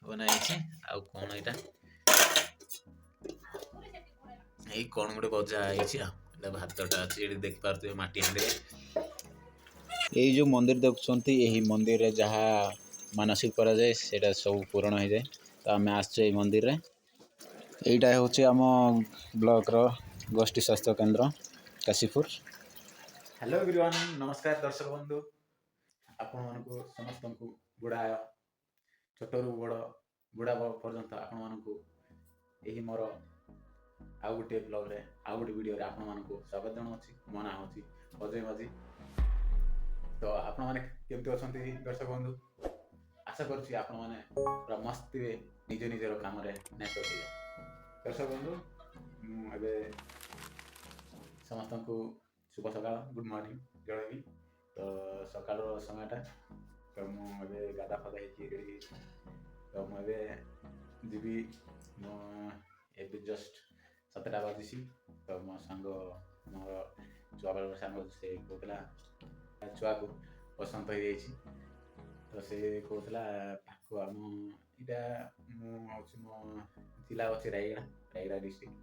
बनाई आउ कौन एटा ये कौन गोटे बजा है भातटा अच्छी देख पारे माटी हांडी यही जो मंदिर देखुंत यही मंदिर रे जहाँ मानसिक करा जाए सेटा सब पूरण हो जाए। तो आम आसचे मंदिर रे यहीटा हूँ आम ब्लॉक रो गोष्ठी स्वास्थ्य केंद्र काशीपुर। हेलो एवरीवन, नमस्कार दर्शक बंधु, आपण मानकु समस्त को गुड़ा छोटू बड़ बुढ़ा पर्यंत आपण मानकु यही मोर आउ गोटे ब्लॉग रे आउ गोटे वीडियो रे आपण मानकु स्वागत जनाउछि। मो ना होछि अजय माझी। तो आपण माने केमति अछंती दर्शक बंधु, आशा करूछि आपण माने पूरा मस्त थे निज निजर काम रे नेत थे। दर्शक बंधु एबे समस्त को शुभ सकाळ, गुड मॉर्निंग जणाइबी। तो सकाळ समयटा तो मुझे गादा फादा रेडी तो मुझे जीवी मो एबे जस्ट 7टा बाजिसी। तो मो सांग मोर छुआ बेल सांग से कहला छुआ को पसंद हो जाइए। तो से कहला पाख आम इटा मुझे मो जिला अच्छे रायगड़ा डिस्ट्रिक्ट।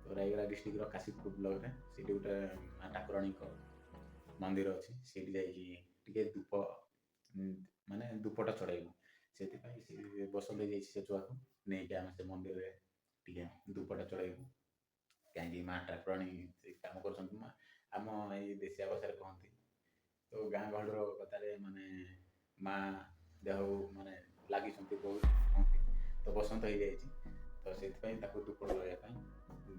तो रायगड़ा डिस्ट्रिक्ट काशीपुर ब्लॉक रे सीटी गोटे ठाकुराणी मंदिर अच्छी सीटी जाइए धूप माने धूपटा चढ़ाइबू से बसंत हो छुआ को नहीं आम से मंदिर टे धूपटा चढ़ाइबू कहीं माँ ठाकुराणी काम कर आम ये देशिया भाषा कहती। तो गाँ गहल कथार माने माँ देह माने लगी बहुत कहती। तो बसंत हो जाए तो से धूप चढ़ाई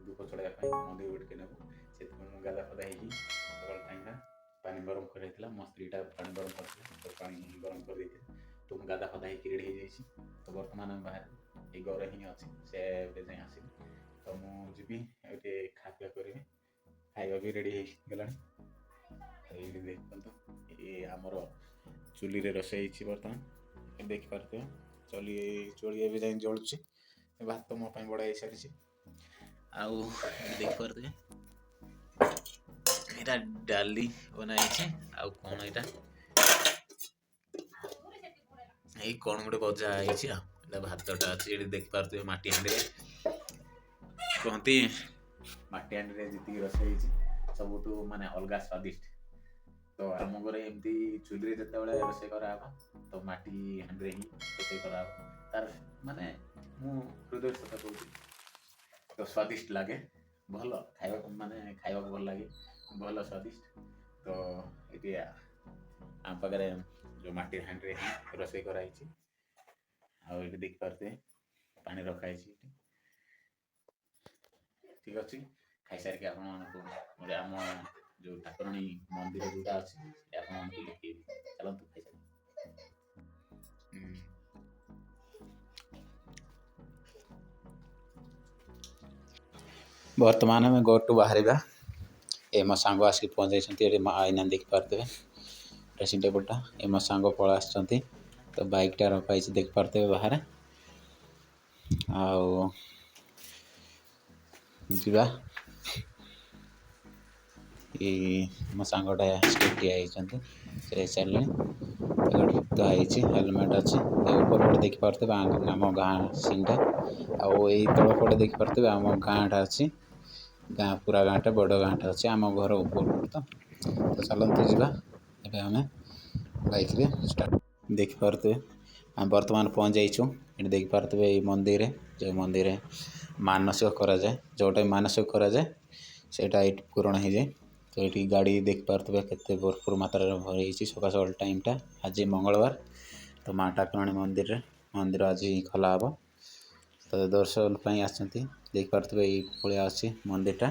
धूप चढ़ाई मंदिर गोटे नेबू से गादा फदा हो सकाल टाइम पानी गरम कर मो स्त्रीटा पानी गरम कर तो पानी गरम कर तो गादा फदा हो रेडी हो जाइए। तो बर्तमान बाहर ये घर ही अच्छी से जाए आस तो मुझे ये खापिया करी खाଇବା भी रेडी गला। ये देखते ये आमर चुली रे रोषे बर्तमान देखिपे चली भी जाए जलुची भात मो बड़ा सारी आउ देखिपे यहाँ डाली बनाई आउ कौन एटा ये कौन गोटे बजा है भातटा अच्छी देखिपे माटी हांडी कहती माटी हांडी जी रोषे सब माने अलग स्वादिष्ट। तो आम घर एमती चुली जिते रोषे करा तो माटी हांडी ही रोषे करा तार माने मु हृदय सत कहूँ तो स्वादिष्ट लगे भल खाइबा माने खाइबा भल लगे भल स्वादिष्ट। तो ये आम पाखे जो माटी हांडी रोषे कराई आउ देख पारे पानी रखाई ठीक अच्छे खाई सारिक आप आम जो ठाकुराणी मंदिर जोटा अच्छी देखिए चलते खाई बर्तमान आम गो टू बाहर ये मो सांग आसिक पहुँचाई आईना देखिपे ड्रेसिंग टेबलटा ये मो सांग पल आस तो बाइकटा रखाई देखिपे बाहर आउ जीवा ये मो सांगटा स्टेट सारे हेलमेट अच्छी ऊपर पटे देखिपे आम गाँ सीनटा आउ तल पटे देखिपे आम गाँटा अच्छी गाँ पूरा गाँटा बड़ गाँटा अच्छे आम घर ऊपर तो चलते जावा एवं आम बाइक रे स्टार्ट देखिपे आम बर्तमान पहुँच जाइछू। ये देखिपे ये मंदिर जो मंदिर मानसिक करा जाए जोटा मानसिक करा जाए सेटा ये पूरण हो जाए। तो ये गाड़ी देखिपे केते भरपूर मात्रा भरी सका सकाल टाइमटा आज मंगलवार। तो माँ ठाकुराणी मंदिर आज खोला हम तो दर्शन आसती देखिपे ये भलिया अच्छी मंदिरटा।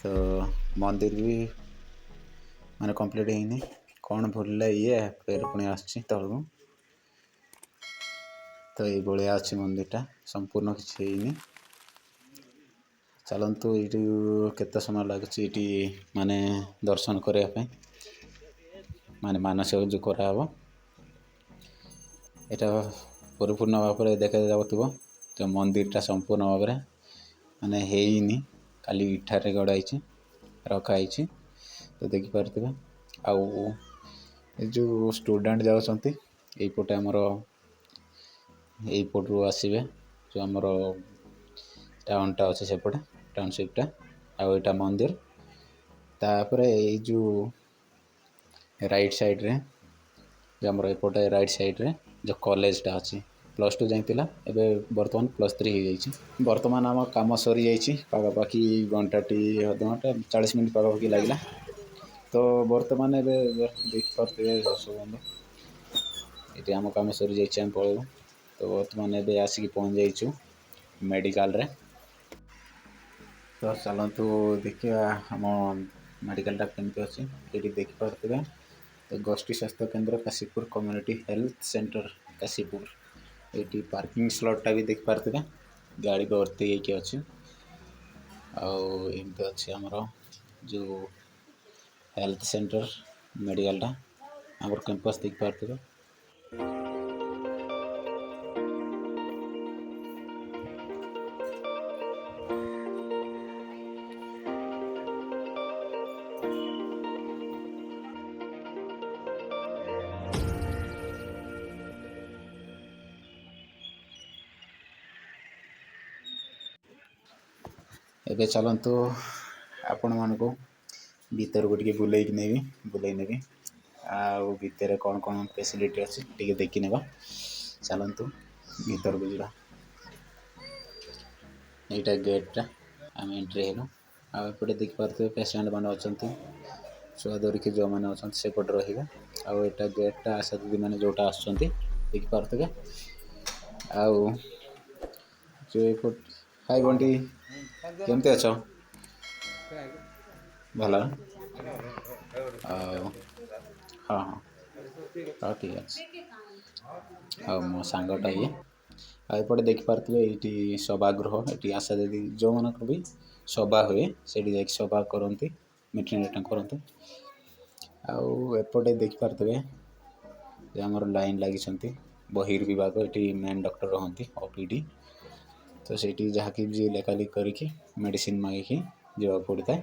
तो मंदिर भी माने कंप्लीट होनी कौन भूल ये फिर पुणी आसची तलू। तो ये भाया अच्छी मंदिरटा संपूर्ण किसी चलतु ये केते समय लगे माने दर्शन करने माने मानसिक जो कराव यहाँ परिपूर्ण भाव में देखा जाऊँ। तो मंदिरटा संपूर्ण भाव में माने हैनी खाली इठारे गड़ाई रखाई तो देखिपे आउ जो स्टूडेंट जाऊँच यपटे आमर ଏଇପଟରୁ ଆସିବେ ଯେଉଁ ଆମର ଟାଉନଟା ଅଛି ସେପଟେ ଟାଉନସିପ୍ଟା, ଆଉ ଏଇଟା ମନ୍ଦିର। ତାପରେ ଏଇ ଯେଉଁ ରାଇଟ୍ ସାଇଡ଼୍ରେ ଆମର ଏପଟେ ରାଇଟ୍ ସାଇଡ଼୍ରେ ଯେଉଁ କଲେଜଟା ଅଛି, +2 ଯାଇଥିଲା, ଏବେ ବର୍ତ୍ତମାନ +3 ହେଇଯାଇଛି। ବର୍ତ୍ତମାନ ଆମ କାମ ସରିଯାଇଛି, ପାଖାପାଖି ଘଣ୍ଟାଟି ଅଧଘଣ୍ଟା 40 ମିନିଟ୍ ପାଖାପାଖି ଲାଗିଲା। ତ ବର୍ତ୍ତମାନ ଏବେ ଦେଖିପାରୁଥିବେ ଦର୍ଶକ ବନ୍ଧୁ, ଏଠି ଆମ କାମ ସରିଯାଇଛି, ଆମେ ପଳେଇବୁ। ତ ବର୍ତ୍ତମାନ ଏବେ ଆସିକି ପହଞ୍ଚି ଯାଇଛୁ ମେଡ଼ିକାଲରେ। ତ ଚାଲନ୍ତୁ ଦେଖିବା ଆମ ମେଡ଼ିକାଲଟା କେମିତି ଅଛି। ଏଠି ଦେଖିପାରୁଥିବେ ତ ଗୋଷ୍ଠୀ ସ୍ୱାସ୍ଥ୍ୟ କେନ୍ଦ୍ର Kashipur community health centre Kashipur. ଏଇଠି ପାର୍କିଂ ସ୍ଲଟ୍ଟା ବି ଦେଖିପାରୁଥିବେ, ଗାଡ଼ି ଭର୍ତ୍ତି ହେଇକି ଅଛି। ଆଉ ଏମିତି ଅଛି ଆମର ଯେଉଁ ହେଲ୍ଥ ସେଣ୍ଟର ମେଡ଼ିକାଲଟା, ଆମର କ୍ୟାମ୍ପସ୍ ଦେଖିପାରୁଥିବେ। ଏବେ ଚାଲନ୍ତୁ ଆପଣମାନଙ୍କୁ ଭିତରକୁ ଟିକେ ବୁଲେଇ ନେବି, ଆଉ ଭିତରେ କ'ଣ କ'ଣ ଫେସିଲିଟି ଅଛି ଟିକେ ଦେଖିନେବା। ଚାଲନ୍ତୁ ଭିତରକୁ ଯିବା। ଏଇଟା ଗେଟ୍ଟା, ଆମେ ଏଣ୍ଟ୍ରି ହେଲୁ। ଆଉ ଏପଟେ ଦେଖିପାରୁଥିବେ ପେସେଣ୍ଟ ମାନେ ଅଛନ୍ତି, ଛୁଆ ଧରିକି ଯେଉଁମାନେ ଅଛନ୍ତି ସେପଟେ ରହିବେ। ଆଉ ଏଇଟା ଗେଟ୍ଟା, ଆଶା ଦିଦି ମାନେ ଯେଉଁଟା ଆସୁଛନ୍ତି ଦେଖିପାରୁଥିବେ। ଆଉ ଯେଉଁ ଏପଟ, ହାଇ ବଣ୍ଟି, କେମିତି ଅଛ? ଭଲ। ଆଉ ହଁ ହଁ, ହଉ ଠିକ୍ ଅଛି। ଆଉ ମୋ ସାଙ୍ଗଟା ଇଏ। ଆଉ ଏପଟେ ଦେଖିପାରୁଥିବେ ଏଇଠି ସଭାଗୃହ, ଏଠି ଆଶା ଦିଦି ଯେଉଁମାନଙ୍କର ବି ସଭା ହୁଏ ସେଇଠି ଯାଇକି ସଭା କରନ୍ତି, ମିଟିଂଟା କରନ୍ତି। ଆଉ ଏପଟେ ଦେଖିପାରୁଥିବେ ଯେ ଆମର ଲାଇନ୍ ଲାଗିଛନ୍ତି ବହିର୍ବିଭାଗ, ଏଠି ମେନ୍ ଡକ୍ଟର ରହନ୍ତି OPD। ତ ସେଇଠି ଯାହାକି ଯିଏ ଲେଖାଲେଖି କରିକି ମେଡ଼ିସିନ୍ ମାଗିକି ଯିବାକୁ ପଡ଼ିଥାଏ।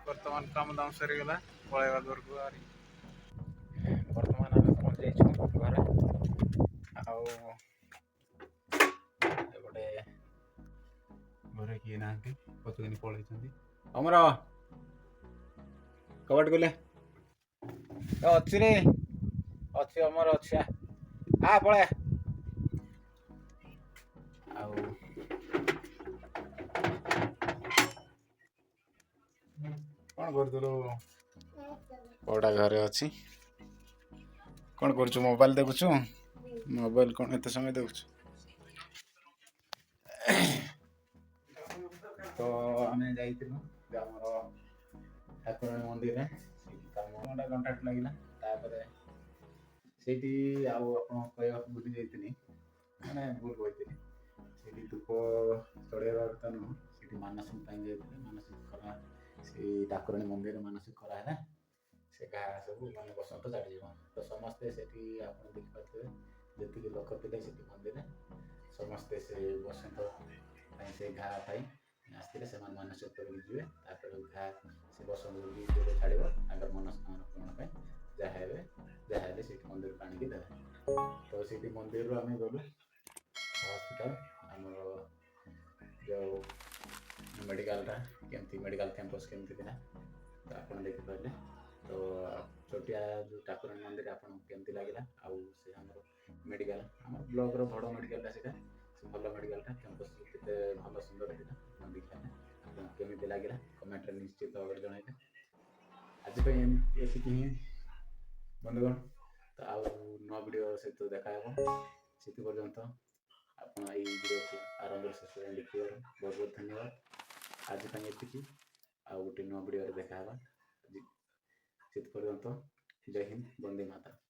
ବର୍ତ୍ତମାନ କାମ ଦାମ ସରିଗଲା, ପଳେଇବା ଘରକୁ। ବର୍ତ୍ତମାନ ଆମେ ପହଞ୍ଚି ଯାଇଛୁ ଘରେ। ଆଉ ଏପଟେ ଘରେ କିଏ ନାହାନ୍ତି, ପଛୁକିନି ପଳେଇଛନ୍ତି। ଅମର କବାଟ ଖୋଲେ, ଅଛି ରେ, ଅଛି ଅମର ଅଛି, ପଳା। ଆଉ କ'ଣ କରୁଥିଲୁ? ପଡ଼ା ଘରେ ଅଛି। କ'ଣ କରୁଛୁ? ମୋବାଇଲ ଦେଖୁଛୁ? ମୋବାଇଲ କ'ଣ ଏତେ ସମୟ ଦେଖୁଛୁ? ତ ଆମେ ଯାଇଥିଲୁ ଆମର ଠାକୁରାଣୀ ମନ୍ଦିରରେ, ସେଇଠି କାମ ଘଣ୍ଟାଟେ ଲାଗିଲା। ତାପରେ ସେଇଠି ଆଉ ଆପଣ କହିବାକୁ ଭୁଲି ଯାଇଥିଲି, ମାନେ ଭୁଲ କହିଥିଲି, ସେଇଠି ଧୂପ ଚଢ଼େଇବା କଥା ନୁହଁ, ସେଇଠି ମାନସିକ ପାଇଁ ଯାଇଥିଲେ। ମାନସିକ କରା, ସେଇ ଠାକୁରାଣୀ ମନ୍ଦିରରେ ମାନସିକ କରାହେଲା, ସେ ଘା ସବୁ ମାନେ ବସନ୍ତ ଛାଡ଼ିଯିବ। ତ ସମସ୍ତେ ସେଠି ଆପଣ ଦେଖିପାରୁଥିବେ ଯେତିକି ଲୋକ ଥିଲେ ସେଠି ମନ୍ଦିରରେ, ସମସ୍ତେ ସେ ବସନ୍ତ ପାଇଁ ସେ ଘା ପାଇଁ ଆସିଥିଲେ। ସେମାନେ ମାନସିକ କରିକି ଯିବେ, ତାପରେ ଘା ସେ ବସନ୍ତ ବି ଛାଡ଼ିବ, ତାଙ୍କର ମନସ୍କାମନା ପୂରଣ ପାଇଁ ଯାହା ହେଲେ ସେଇଠି ମନ୍ଦିରକୁ ଆଣିକି ଦେବେ। ତ ସେଇଠି ମନ୍ଦିରରୁ ଆମେ ଗଲୁ ହସ୍ପିଟାଲ, ଆମର ଯେଉଁ ମେଡ଼ିକାଲଟା କେମିତି, ମେଡ଼ିକାଲ କ୍ୟାମ୍ପସ୍ କେମିତି ଥିଲା ତ ଆପଣ ଦେଖିପାରିଲେ। ତ ଛୋଟିଆ ଯେଉଁ ଠାକୁରାଣୀ ମନ୍ଦିର ଆପଣଙ୍କୁ କେମିତି ଲାଗିଲା, ଆଉ ସେ ଆମର ମେଡ଼ିକାଲ, ଆମର ବ୍ଲକର ବଡ଼ ମେଡ଼ିକାଲଟା ସେଇଟା, ସେ ଭଲ ମେଡ଼ିକାଲଟା, କ୍ୟାମ୍ପସ୍ କେତେ ଭଲ ସୁନ୍ଦର ଥିଲା ଆପଣ ଦେଖିପାରିଲେ। ଆପଣଙ୍କୁ କେମିତି ଲାଗିଲା କମେଣ୍ଟରେ ନିଶ୍ଚିତ ଭାବରେ ଜଣାଇବେ। ଆଜି ପାଇଁ ଏତିକି ହିଁ ବନ୍ଧୁଗଣ। ତ ଆଉ ନୂଆ ଭିଡ଼ିଓ ସହିତ ଦେଖା ହେବ। ସେଥି ପର୍ଯ୍ୟନ୍ତ ଆପଣ ଏଇ ଭିଡ଼ିଓକୁ ଆରମ୍ଭରୁ ଶେଷ ଯାଏଁ ଦେଖିଥିବାରୁ ବହୁତ ବହୁତ ଧନ୍ୟବାଦ। ଆଜି ପାଇଁ ଏତିକି, ଆଉ ଗୋଟେ ନୂଆ ଭିଡ଼ିଓରେ ଦେଖା ହେବା। ସେଥି ପର୍ଯ୍ୟନ୍ତ ଜୟ ହିନ୍ଦ, ବନ୍ଦେ ମାତରମ୍।